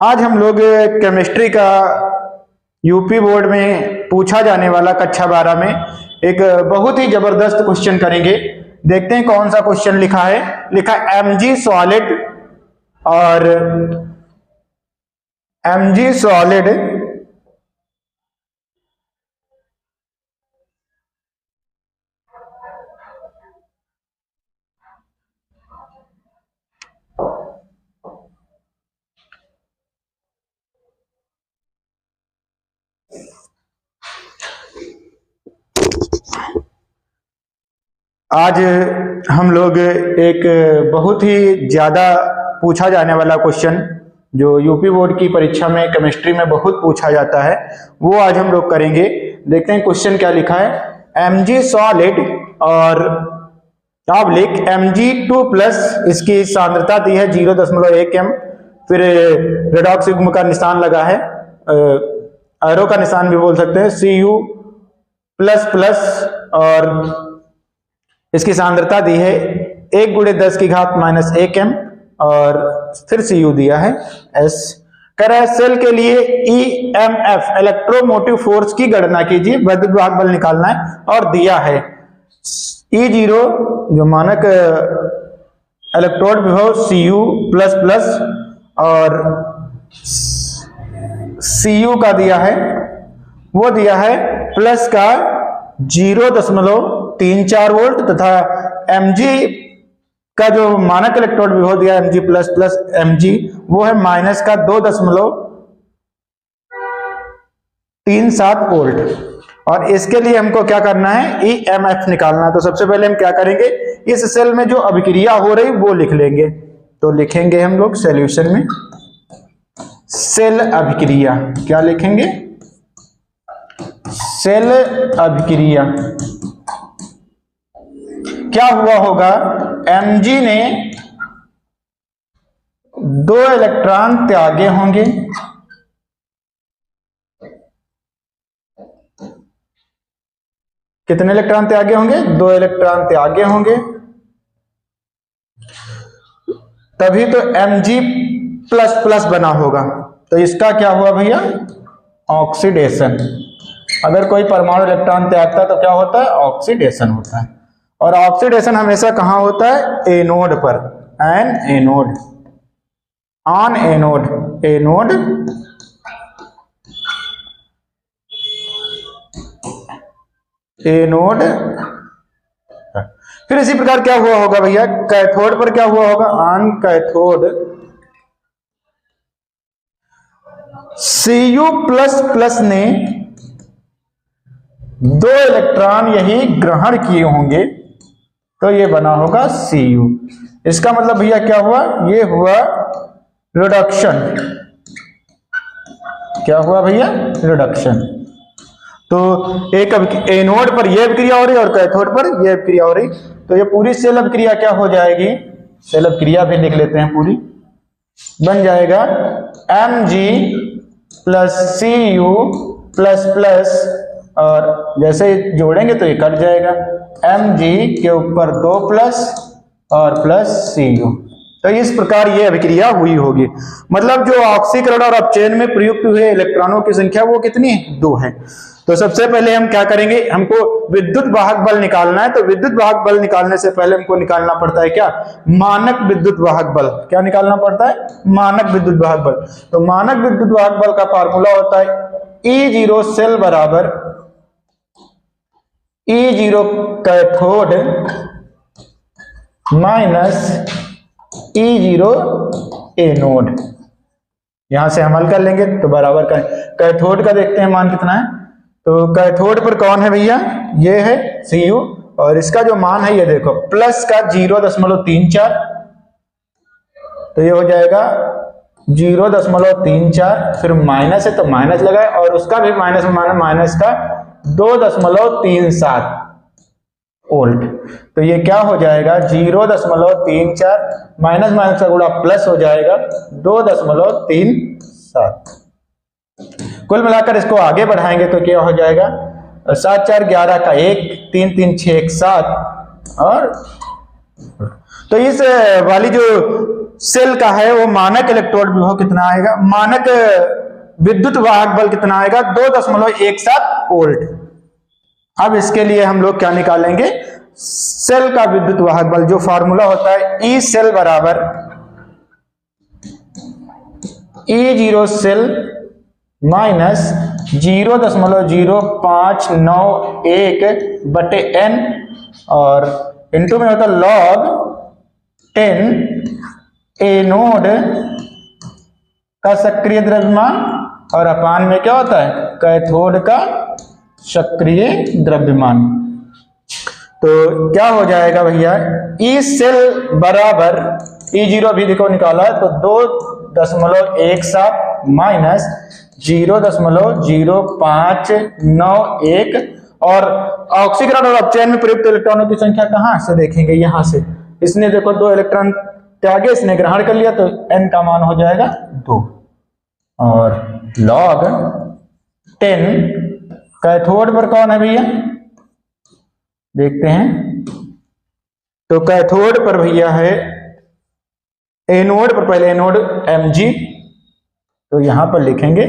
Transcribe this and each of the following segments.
आज हम लोग केमिस्ट्री का यूपी बोर्ड में पूछा जाने वाला कक्षा 12 में एक बहुत ही जबरदस्त क्वेश्चन करेंगे। देखते हैं कौन सा क्वेश्चन लिखा है। लिखा Mg सॉलिड और Mg सॉलिड आज हम लोग एक बहुत ही ज्यादा पूछा जाने वाला क्वेश्चन जो यूपी बोर्ड की परीक्षा में केमिस्ट्री में बहुत पूछा जाता है वो आज हम लोग करेंगे। देखते हैं क्वेश्चन क्या लिखा है। Mg सॉलिड और आप लिख Mg2 प्लस इसकी सांद्रता दी है 0.1 m, फिर रेडॉक्स युग्म का निशान लगा है, एरो का निशान भी बोल सकते हैं, Cu प्लस प्लस और इसकी सांद्रता दी है 1 × 10⁻⁻1 m और फिर Cu दिया है S। कह रहा है सेल के लिए EMF इलेक्ट्रोमोटिव फोर्स की गणना कीजिए, विद्युत वाहक बल निकालना है और दिया है E0 जो मानक इलेक्ट्रोड विभव Cu प्लस प्लस और Cu का दिया है, वो दिया है प्लस का 0.34 वोल्ट तथा Mg का जो मानक इलेक्ट्रोड विभव दिया Mg प्लस प्लस Mg वो है माइनस का 2.37 वोल्ट। और इसके लिए हमको क्या करना है, EMF निकालना है। तो सबसे पहले हम क्या करेंगे, इस सेल में जो अभिक्रिया हो रही वो लिख लेंगे। तो लिखेंगे हम लोग सॉल्यूशन में सेल अभिक्रिया, क्या लिखेंगे, सेल अभिक्रिया। क्या हुआ होगा, Mg ने 2 इलेक्ट्रॉन त्यागे होंगे, कितने इलेक्ट्रॉन त्यागे होंगे, 2 इलेक्ट्रॉन त्यागे होंगे, तभी तो Mg प्लस प्लस बना होगा। तो इसका क्या हुआ भैया, ऑक्सीडेशन। अगर कोई परमाणु इलेक्ट्रॉन त्यागता है तो क्या होता है, ऑक्सीडेशन होता है। और ऑक्सीडेशन हमेशा कहां होता है, एनोड पर, N anode, on anode, anode anode. फिर इसी प्रकार क्या हुआ होगा भैया, कैथोड पर क्या हुआ होगा, on cathode Cu plus plus ने 2 इलेक्ट्रॉन यही ग्रहण किए होंगे, तो ये बना होगा Cu। इसका मतलब भैया क्या हुआ, ये हुआ रिडक्शन। क्या हुआ भैया, रिडक्शन। तो एक एनोड पर यह अभिक्रिया हो रही है और कैथोड पर यह अभिक्रिया हो रही, तो ये पूरी सेल अभिक्रिया क्या हो जाएगी, सेल अभिक्रिया भी लिख लेते हैं पूरी, बन जाएगा Mg plus Cu plus plus और जैसे जोड़ेंगे तो ये कट जाएगा, Mg के ऊपर 2 प्लस और प्लस Cu। तो इस प्रकार ये अभिक्रिया हुई होगी। मतलब जो ऑक्सीकरण और अपचयन में प्रयुक्त हुए इलेक्ट्रॉनों की संख्या वो कितनी है, 2 है। तो सबसे पहले हम क्या करेंगे, हमको विद्युत वाहक बल निकालना है। तो विद्युत वाहक बल निकालने से पहले हमको निकालना पड़ता है क्या, मानक विद्युत वाहक बल। क्या निकालना पड़ता है, मानक विद्युत वाहक बल। तो मानक विद्युत वाहक बल का फार्मूला होता है E0 सेल बराबर E0 cathode minus E0 anode. यहां से हम हल कर लेंगे तो बराबर का कैथोड का देखते हैं मान कितना है। तो कैथोड पर कौन है भैया, ये है Cu और इसका जो मान है ये देखो प्लस का 0.34, तो ये हो जाएगा 0.34, फिर माइनस है तो माइनस लगाए और उसका भी माइनस में माइनस का 2.37 वोल्ट। तो ये क्या हो जाएगा 0.34 माइनस माइनस का गुणा प्लस हो जाएगा 2.37। कुल मिलाकर इसको आगे बढ़ाएंगे तो क्या हो जाएगा, 7 4 11 का 1, 3 3 6 1 7। और तो इस वाली जो सेल का है वो मानक इलेक्ट्रोड विभव कितना आएगा, मानक विद्युत वाहक बल कितना आएगा, 2.17 वोल्ट। अब इसके लिए हम लोग क्या निकालेंगे, सेल का विद्युत वाहक बल, जो फॉर्मूला होता है ई सेल बराबर E0 सेल माइनस 0.0591 बटे n और इंटू में होता है log 10 एनोड का सक्रिय द्रव्यमान और अपान में क्या होता है, कैथोड का सक्रिय द्रव्यमान। तो क्या हो जाएगा भैया, ई सेल बराबर E0 भी देखो निकाला है, तो 2.17 माइनस 0.0591 और ऑक्सीकरण और अपचयन में प्रयुक्त इलेक्ट्रॉनों की संख्या कहां से देखेंगे, यहां से। इसने देखो 2 इलेक्ट्रॉन त्यागे, इसने ग्रहण कर लिया, तो n का मान हो जाएगा 2 और log 10 कैथोड पर कौन है भैया, देखते हैं। तो कैथोड पर भैया है एनोड पर, पहले एनोड Mg, तो यहां पर लिखेंगे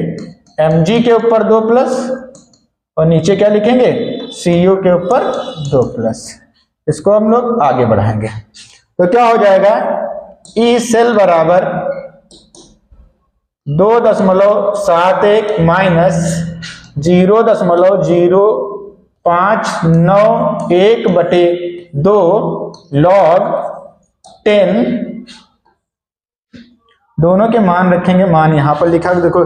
Mg के ऊपर 2 प्लस और नीचे क्या लिखेंगे, Cu के ऊपर 2 प्लस। इसको हम लोग आगे बढ़ाएंगे तो क्या हो जाएगा, ई सेल बराबर 2.71 माइनस 0.0591 बटे 2 log 10, दोनों के मान रखेंगे, मान यहां पर लिखा है देखो,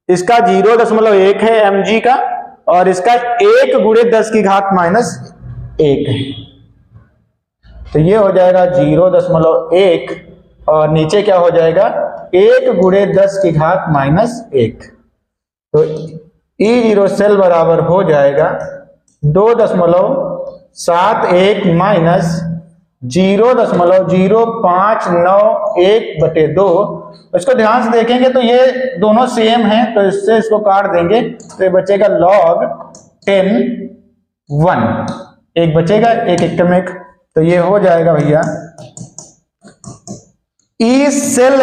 इसका 0.1 है Mg का और इसका 1 गुणे 10 की घात माइनस 1 है, तो ये हो जाएगा 0.1 और नीचे क्या हो जाएगा 1 गुणे 10 की घात माइनस 1। तो E0 सेल बराबर हो जाएगा 2.71 माइनस 0.0591 बटे 2। इसको ध्यान से देखेंगे तो ये दोनों सेम हैं, तो इससे इसको काट देंगे तो ये बचेगा log 10 1, एक बचेगा, एक एक में एक, तो ये हो जाएगा भैया ई सेल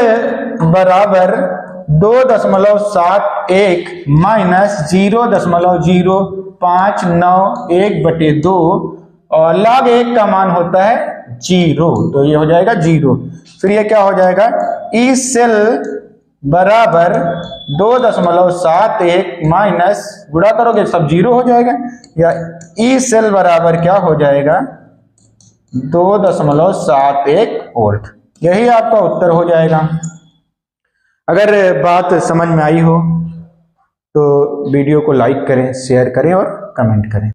बराबर 2.71 माइनस 0.0591 बटे 2 और log 1 का मान होता है 0, तो ये हो जाएगा 0। फिर ये क्या हो जाएगा, ई सेल बराबर 2.71 माइनस, गुणा करोगे सब 0 हो जाएगा, या ई सेल बराबर क्या हो जाएगा 2.71 वोल्ट। यही आपका उत्तर हो जाएगा। अगर बात समझ में आई हो तो वीडियो को लाइक करें, शेयर करें और कमेंट करें।